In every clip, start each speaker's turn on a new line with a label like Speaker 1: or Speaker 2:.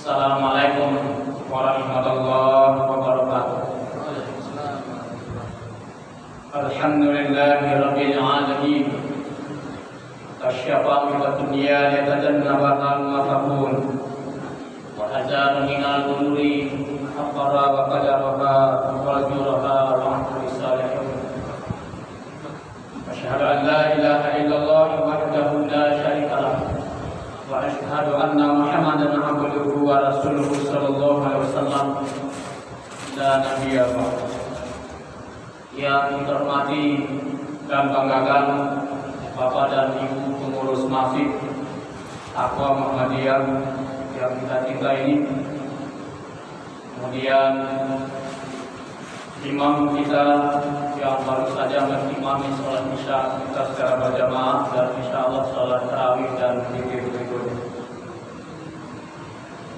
Speaker 1: Assalamualaikum warahmatullahi wabarakatuh. Alhamdulillahi rabbil alamin. Kasyafa min dunya yatajannabaha al-mafaqun wa hazara min al-dhuri aqara wa qadaraha wa juraha wa antu salihin. Asyhadu an la ilaha illallah wahdahu la syarika lah wa asyhadu anna Muhammadan abduhu wa rasuluhu sallallahu alaihi wasallam la nabiyya ba'da. Yang terhormati dan banggakan Bapak dan Ibu pengurus masjid Aqwa Muhammadiyah yang kita cinta ini, kemudian imam kita yang baru saja mengimami sholat isya kita secara berjamaah dan insya Allah sholat tarawih dan zikir berikutnya.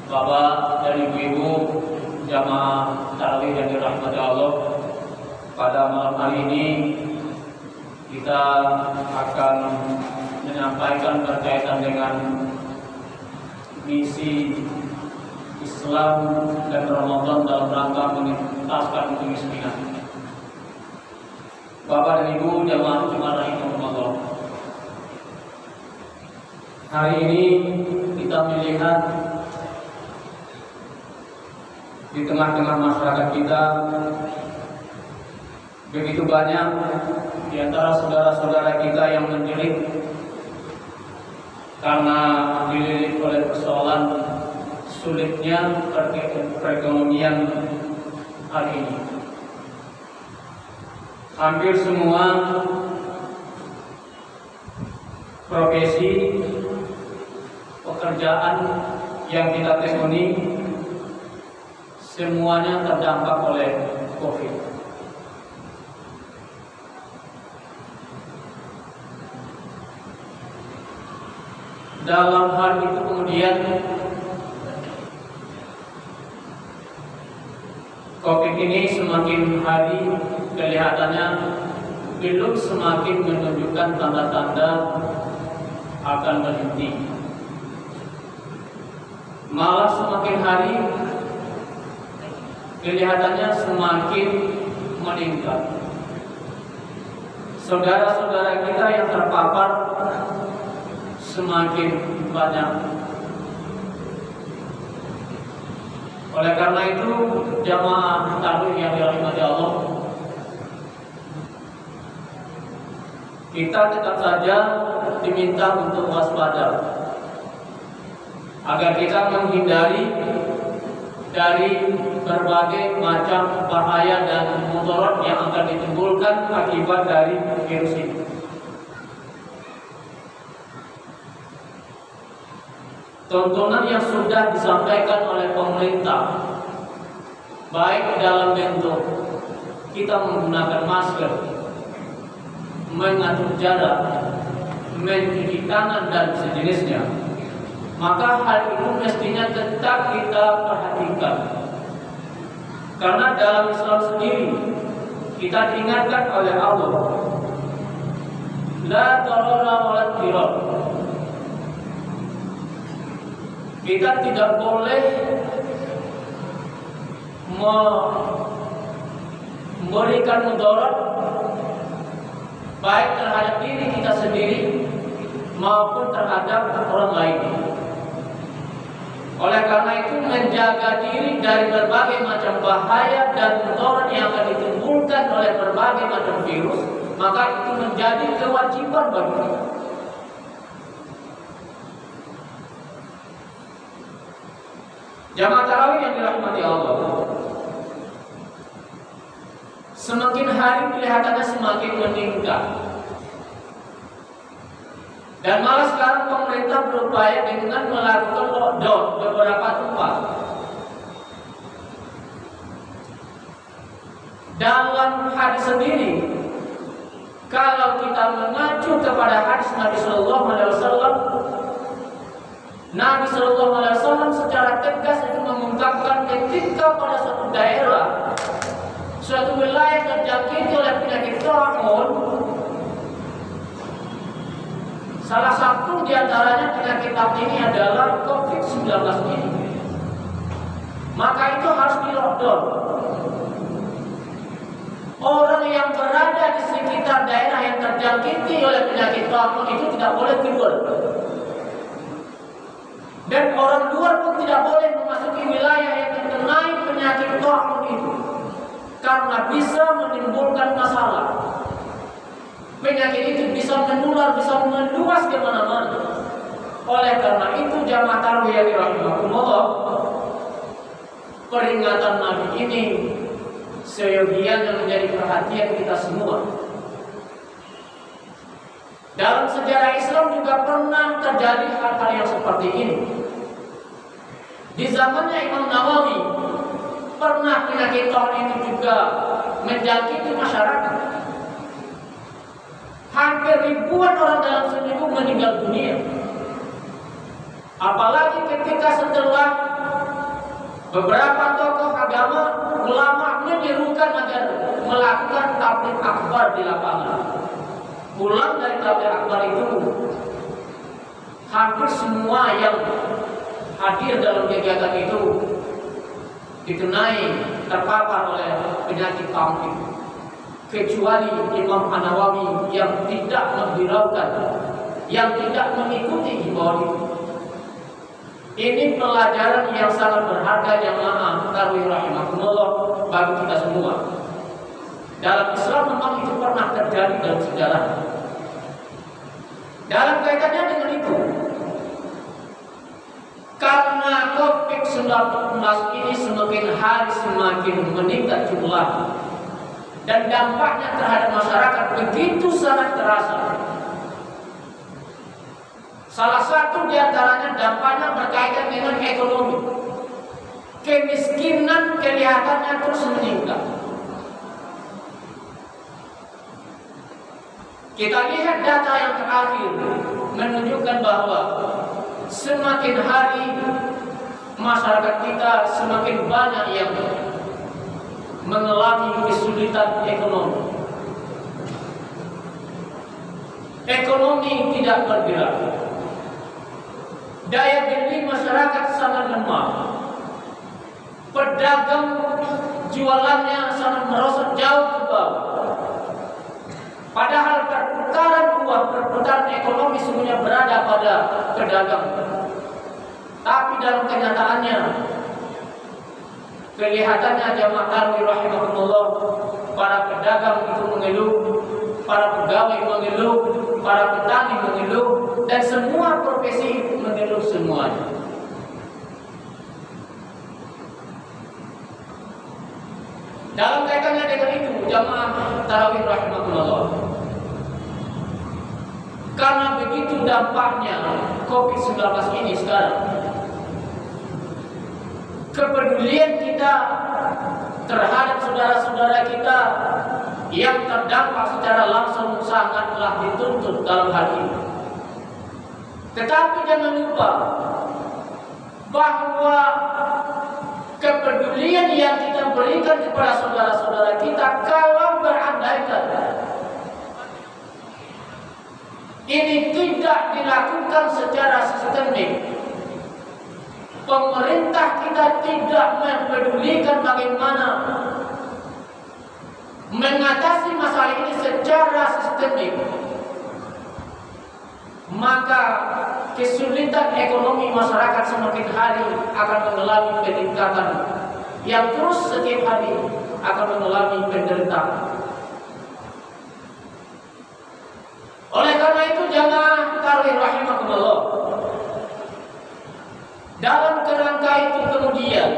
Speaker 1: Bapak dan Ibu-ibu jamaah tarawih yang dirahmati Allah, pada malam hari ini kita akan menyampaikan berkaitan dengan misi Islam dan Ramadan dalam rangka menuntaskan kemiskinan. Bapak dan Ibu jamaah Jumat rahimahumullah, hari ini kita melihat di tengah-tengah masyarakat kita begitu banyak di antara saudara-saudara kita yang menjerit karena dililit oleh persoalan sulitnya perekonomian hari ini. Hampir semua profesi pekerjaan yang kita tekuni semuanya terdampak oleh COVID. Dalam hal itu kemudian COVID ini semakin hari kelihatannya belum semakin menunjukkan tanda-tanda akan berhenti. Malah semakin hari kelihatannya semakin meningkat. Saudara-saudara kita yang terpapar semakin banyak. Oleh karena itu, jamaah tarawih yang dirahmati Allah, kita tetap saja diminta untuk waspada agar kita menghindari dari berbagai macam bahaya dan mudarat yang akan ditimbulkan akibat dari virus ini. Tontonan yang sudah disampaikan oleh pemerintah, baik dalam bentuk kita menggunakan masker, mengatur jarak, mencuci tangan dan sejenisnya, maka hal itu mestinya tetap kita perhatikan. Karena dalam Islam sendiri kita diingatkan oleh Allah, la darara wa la dirar. Kita tidak boleh memberikan mudarat baik terhadap diri kita sendiri maupun terhadap orang lain. Oleh karena itu, menjaga diri dari berbagai macam bahaya dan mudarat yang akan ditimbulkan oleh berbagai macam virus, maka itu menjadi kewajiban bagi kita. Jamaah tarawih yang dirahmati Allah, semakin hari kelihatannya semakin meningkat. Dan malah sekarang pemerintah berupaya dengan melakukan lockdown beberapa tempat. Dalam hadis sendiri, kalau kita mengacu kepada hadis Nabi Sallallahu Alaihi Wasallam, Nabi Sallallahu Alaihi Wasallam secara tegas itu mengungkapkan ketika pada suatu daerah, suatu wilayah terjangkiti oleh penyakit ta'un, salah satu diantaranya penyakit ini adalah COVID-19 ini. di lockdown. Orang yang berada di sekitar daerah yang terjangkiti oleh penyakit ta'un itu tidak boleh keluar. Dan orang luar pun tidak boleh memasuki wilayah yang terkena penyakit ta'un itu, karena bisa menimbulkan masalah. Penyakit itu bisa menular, bisa meluas ke mana-mana. Oleh karena itu jamaah tarawih yang dirahmatullah, peringatan Nabi ini seyogianya menjadi perhatian kita semua. Dalam sejarah Islam juga pernah terjadi hal-hal yang seperti ini. Di zamannya Imam Nawawi pernah penyakit ta'un ini juga menjangkiti masyarakat. Hampir ribuan orang dalam seminggu meninggal dunia. Apalagi ketika setelah beberapa tokoh agama, ulama menyerukan agar melakukan tabligh akbar di lapangan. Pulang dari tabligh akbar itu, hampir semua yang hadir dalam kegiatan itu dikenai terpapar oleh penyakit ta'un itu, kecuali Imam An-Nawawi yang tidak menghiraukan, yang tidak mengikuti himbauan itu. Ini pelajaran yang sangat berharga jamaah tarawih rahimahumullah bagi kita semua. Dalam Islam memang itu pernah terjadi dalam sejarah. Dalam kaitannya dengan itu, karena COVID-19 ini semakin hari semakin meningkat jumlah dan dampaknya terhadap masyarakat begitu sangat terasa. Salah satu di antaranya dampaknya berkaitan dengan ekonomi. Kemiskinan kelihatannya terus meningkat. Kita lihat data yang terakhir menunjukkan bahwa semakin hari masyarakat kita semakin banyak yang mengalami kesulitan ekonomi. Ekonomi tidak bergerak. Daya beli masyarakat sangat lemah. Pedagang jualannya sangat merosot jauh ke bawah. Padahal perputaran uang, perputaran ekonomi semuanya berada pada pedagang. Tapi dalam kenyataannya, kelihatannya jamaah tarawih rahimahumullah, para pedagang itu mengeluh, para pegawai mengeluh, para petani mengeluh, dan semua profesi mengeluh semuanya. Dalam kaitannya dengan itu, jamaah tarawih rahimahumullah, karena begitu dampaknya COVID-19 ini sekarang, kepedulian kita terhadap saudara-saudara kita yang terdampak secara langsung sangatlah dituntut dalam hal ini. Tetapi jangan lupa bahwa kepedulian yang kita berikan kepada saudara-saudara kita, kalau berandaikan ini tidak dilakukan secara sistemik, pemerintah kita tidak mempedulikan bagaimana mengatasi masalah ini secara sistemik, maka kesulitan ekonomi masyarakat semakin hari akan mengalami peningkatan yang terus setiap hari akan mengalami penderitaan. Oleh karena itu jamaah tarawih rahimahumullah, dalam kerangka itu kemudian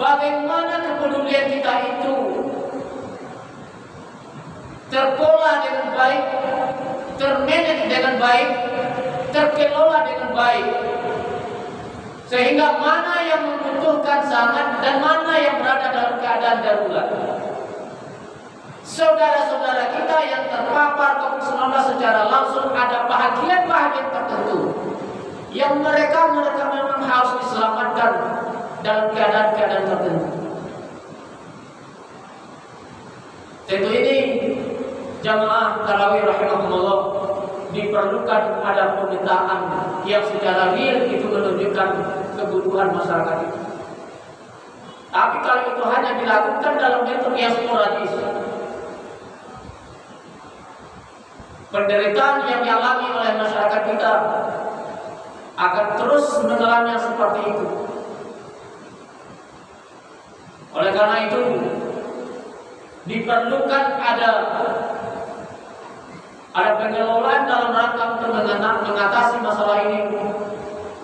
Speaker 1: bagaimana kepedulian kita itu terpola dengan baik, termanage dengan baik, terkelola dengan baik, sehingga mana yang membutuhkan sangat dan mana yang berada dalam keadaan darurat. Saudara-saudara kita yang terpapar COVID-19 secara langsung, ada bahagian-bahagian tertentu yang mereka memang harus diselamatkan dalam keadaan-keadaan tertentu. Tentu ini jamaah tarawih rahimahumullah diperlukan ada pemetaan yang secara real itu menunjukkan kebutuhan masyarakat itu. Tapi kalau itu hanya dilakukan dalam bentuk yang sporadis, penderitaan yang dialami oleh masyarakat kita akan terus menelan yang seperti itu. Oleh karena itu, diperlukan ada pengelolaan dalam rangka untuk mengatasi masalah ini,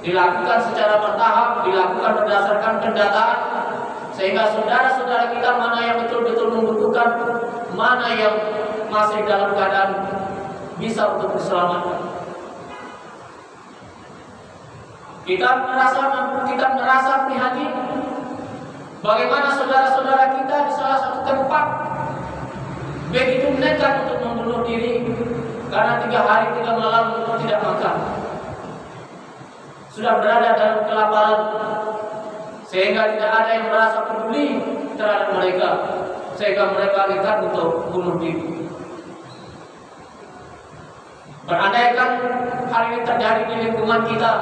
Speaker 1: dilakukan secara bertahap, dilakukan berdasarkan pendataan, sehingga saudara-saudara kita mana yang betul-betul membutuhkan, mana yang masih dalam keadaan bisa untuk diselamatkan. Kita merasa prihatin bagaimana saudara-saudara kita di salah satu tempat begitu nekat untuk membunuh diri karena 3 hari 3 malam tidak makan. Sudah berada dalam kelaparan sehingga tidak ada yang merasa peduli terhadap mereka, sehingga mereka nekat untuk bunuh diri. Berandaikan hal ini terjadi di lingkungan kita,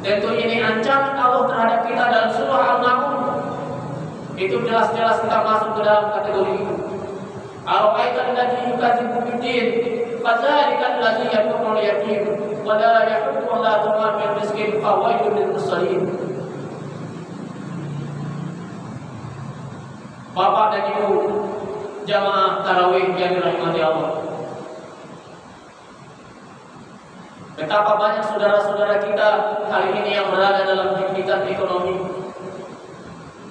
Speaker 1: tentu ini ancaman Allah terhadap kita dalam surah Al-Maun. Itu jelas-jelas kita masuk ke dalam kategori itu. Ara'aital ladzi yukadzibu bid-din, fadzalika alladzi yad'u al-yatim, wa la yahuddu 'ala ta'amil miskin, fawailun lil musallin. Bapak dan Ibu jamaah tarawih yang dirahmati Allah, betapa banyak saudara-saudara kita hari ini yang berada dalam himpitan ekonomi.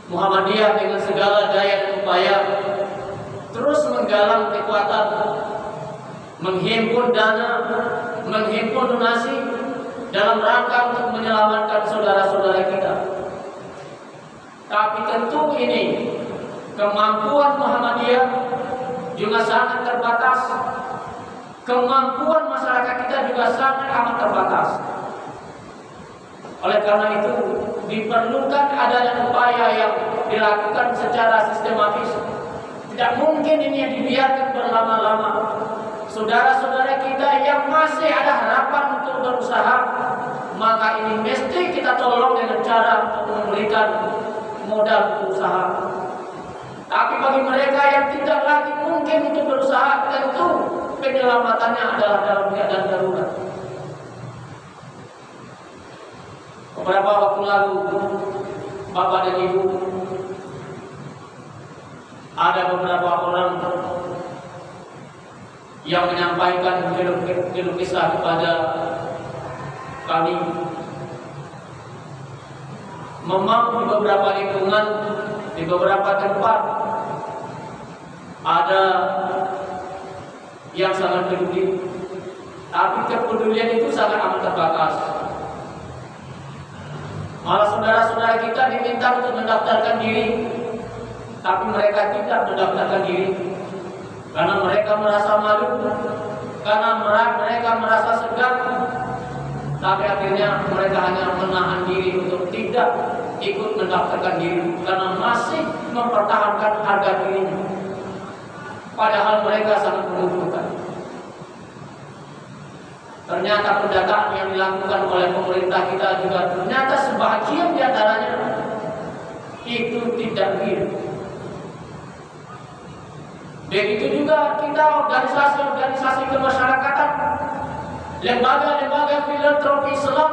Speaker 1: Muhammadiyah dengan segala daya dan upaya terus menggalang kekuatan, menghimpun dana, menghimpun donasi dalam rangka untuk menyelamatkan saudara-saudara kita. Tapi tentu ini kemampuan Muhammadiyah juga sangat terbatas. Kemampuan masyarakat kita juga sangat amat terbatas. Oleh karena itu, diperlukan adanya upaya yang dilakukan secara sistematis. Tidak mungkin ini yang dibiarkan berlama-lama. Saudara-saudara kita yang masih ada harapan untuk berusaha, maka ini mesti kita tolong dengan cara untuk memberikan modal berusaha. Tapi bagi mereka yang tidak lagi mungkin untuk berusaha, tentu penyelamatannya adalah dalam keadaan darurat. Beberapa waktu lalu, Bapak dan Ibu, ada beberapa orang yang menyampaikan keluh kesah kepada kami. Memang di beberapa lingkungan, di beberapa tempat ada yang sangat peduli, tapi kepedulian itu sangat amat terbatas. Malah saudara-saudara kita diminta untuk mendaftarkan diri, tapi mereka tidak mendaftarkan diri karena mereka merasa malu, karena mereka merasa segan. Tapi akhirnya mereka hanya menahan diri untuk tidak ikut mendaftarkan diri karena masih mempertahankan harga dirinya, padahal mereka sangat membutuhkan. Ternyata pendataan yang dilakukan oleh pemerintah kita juga ternyata sebagian diantaranya itu tidak real. Begitu juga kita organisasi-organisasi kemasyarakatan, lembaga-lembaga filantropi Islam,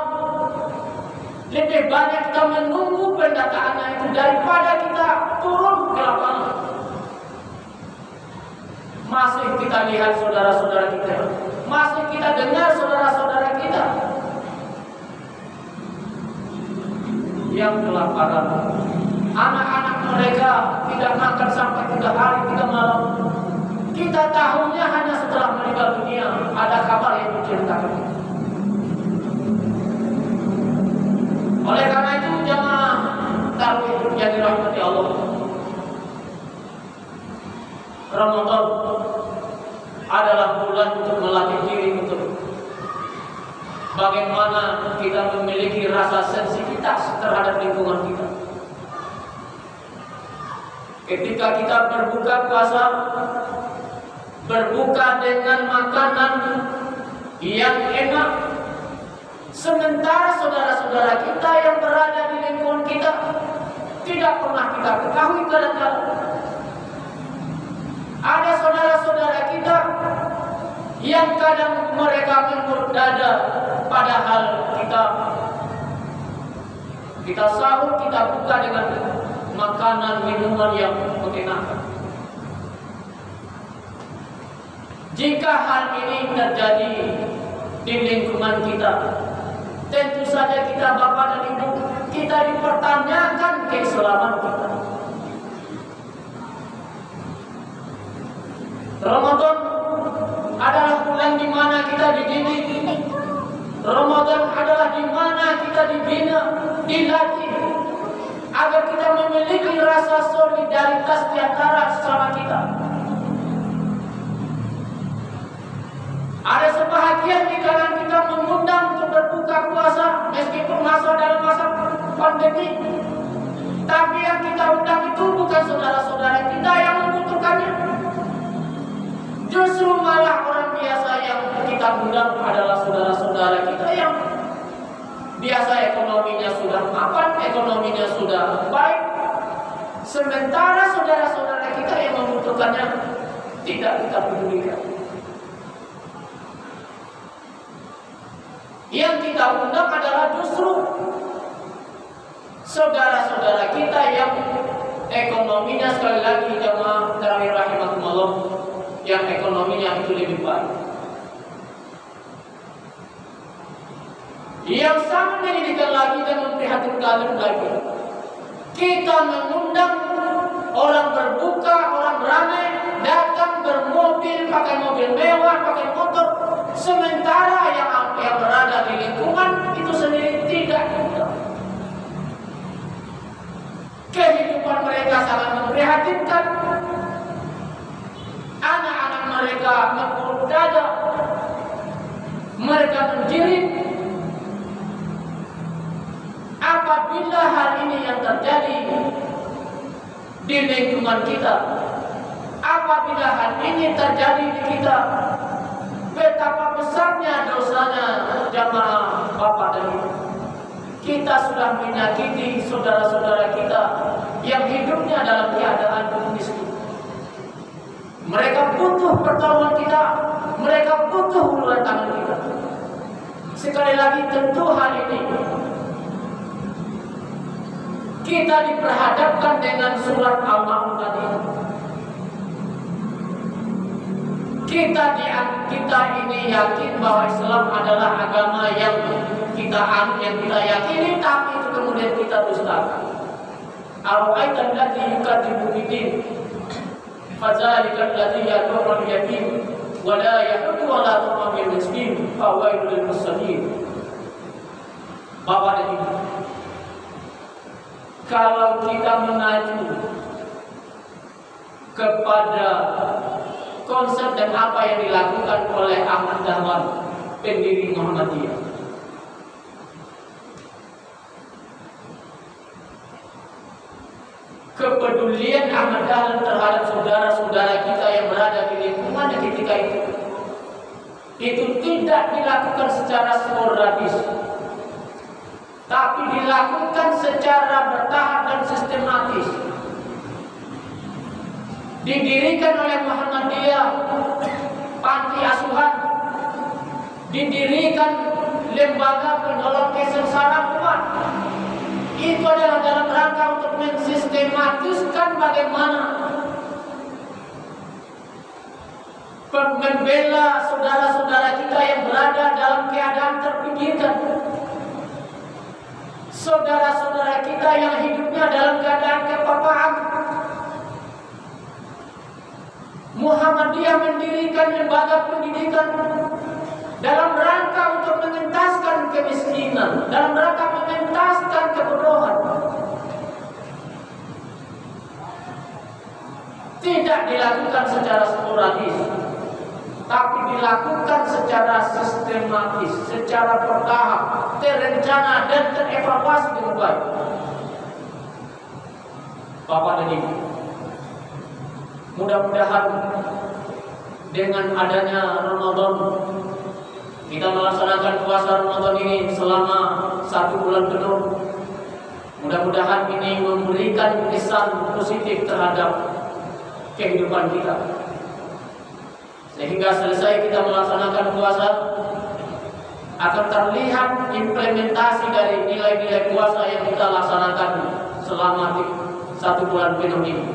Speaker 1: lebih banyak kita menunggu pendataannya itu daripada kita turun ke lapangan. Masih kita lihat saudara-saudara kita, masih kita dengar saudara-saudara kita yang kelaparan. Anak-anak mereka tidak makan sampai 3 hari 3 malam. Kita tahunya hanya setelah meninggal dunia ada kabar yang menceritakan. Oleh karena itu jamaah tarawih yang dirahmati Allah, Ramadan adalah bulan untuk melatih diri untuk bagaimana kita memiliki rasa sensitivitas terhadap lingkungan kita. Ketika kita berbuka puasa, berbuka dengan makanan yang enak, sementara saudara-saudara kita yang berada di lingkungan kita tidak pernah kita ketahui kadang-kadang. Ada saudara-saudara kita yang kadang mereka mengurut dada, padahal kita sahur, kita buka dengan makanan minuman yang mengenakan. Jika hal ini terjadi di lingkungan kita, tentu saja kita Bapak dan Ibu, kita dipertanyakan keislaman kita. Ramadan adalah bulan di mana kita dididik. Ramadan adalah di mana kita dibina, dilatih agar kita memiliki rasa solidaritas di antara sesama kita. Ada sebahagian di kalangan kita mengundang untuk berbuka puasa meskipun dalam masa pandemi. Tapi yang kita undang itu bukan saudara-saudara kita yang membutuhkannya. Justru malah orang biasa yang kita undang adalah saudara-saudara kita yang biasa ekonominya sudah mapan, ekonominya sudah baik. Sementara saudara-saudara kita yang membutuhkannya tidak kita pedulikan. Yang kita undang adalah justru saudara-saudara kita yang ekonominya, sekali lagi jamaah tarawih rahimakumullah, yang ekonominya itu lebih baik. Yang sangat menyedihkan lagi dan memprihatinkan lagi, kita mengundang orang berbuka, orang ramai, datang bermobil, pakai mobil mewah, pakai motor, sementara yang berada di lingkungan itu sendiri tidak mudah. Kehidupan mereka sangat memprihatinkan. Anak-anak mereka mengurut dada, mereka menjerit. Apabila hal ini yang terjadi di lingkungan kita, apabila hal ini terjadi di kita, betapa besarnya dosanya jamaah Bapak dan Ibu. Kita sudah menyakiti saudara-saudara kita yang hidupnya dalam keadaan miskin. Mereka butuh pertolongan kita, mereka butuh uluran tangan kita. Sekali lagi, tentu hal ini kita diperhadapkan dengan surat Al-Maun tadi. Kita ini yakin bahwa Islam adalah agama yang kita yakini, tapi itu kemudian kita dustakan. Ara'aita alladzi yukadzibu bid-din, fadzalika alladzi yad'u al-yatim wa la yahuddu 'ala ta'amil miskin, fawailul lil musallin. Bapak dan Ibu, kalau kita mengacu kepada konsep dan apa yang dilakukan oleh Ahmad Dahlan, pendiri Muhammadiyah, kepedulian Ahmad Dahlan terhadap saudara-saudara kita yang berada di lingkungan ketika itu tidak dilakukan secara sporadis, tapi dilakukan secara bertahap dan sistematis. Didirikan oleh Muhammadiyah panti asuhan, didirikan lembaga penolong kesengsaraan umat. Itu adalah dalam rangka untuk mensistematiskan bagaimana membela saudara-saudara kita yang berada dalam keadaan terpinggirkan, saudara-saudara kita yang hidupnya dalam keadaan kepapaan. Muhammadiyah mendirikan lembaga pendidikan dalam rangka untuk mengentaskan kemiskinan, dalam rangka mengentaskan kebodohan. Tidak dilakukan secara sporadis, tapi dilakukan secara sistematis, secara bertahap, terencana dan terevaluasi dengan baik. Bapak dan Ibu, mudah-mudahan dengan adanya Ramadan, kita melaksanakan puasa Ramadan ini selama 1 bulan penuh. Mudah-mudahan ini memberikan kesan positif terhadap kehidupan kita, sehingga selesai kita melaksanakan puasa akan terlihat implementasi dari nilai-nilai puasa yang kita laksanakan selama 1 bulan penuh ini.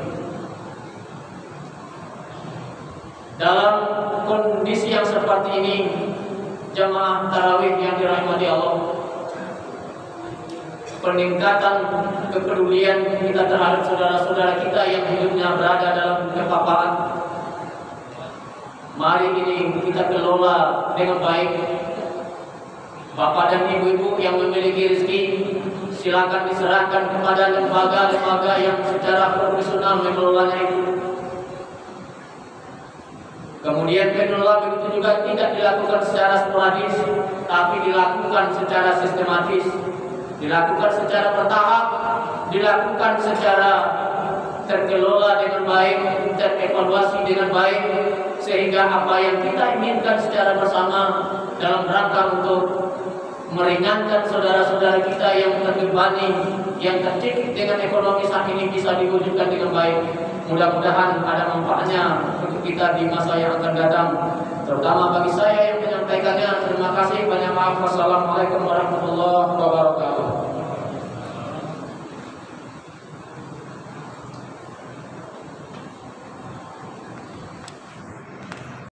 Speaker 1: Dalam kondisi yang seperti ini, jamaah tarawih yang dirahmati Allah, peningkatan kepedulian kita terhadap saudara-saudara kita yang hidupnya berada dalam kepaparan, mari ini kita kelola dengan baik. Bapak dan ibu-ibu yang memiliki rezeki, silakan diserahkan kepada lembaga-lembaga yang secara profesional mengelolanya itu. Kemudian pengelola begitu juga tidak dilakukan secara sporadis, tapi dilakukan secara sistematis, dilakukan secara bertahap, dilakukan secara terkelola dengan baik, terevaluasi dengan baik, sehingga apa yang kita inginkan secara bersama dalam rangka untuk meringankan saudara-saudara kita yang terbebani, yang tercekik dengan ekonomi saat ini bisa diwujudkan dengan baik. Mudah-mudahan ada manfaatnya untuk kita di masa yang akan datang, terutama bagi saya yang menyampaikannya. Terima kasih, banyak maaf. Wassalamualaikum warahmatullahi wabarakatuh.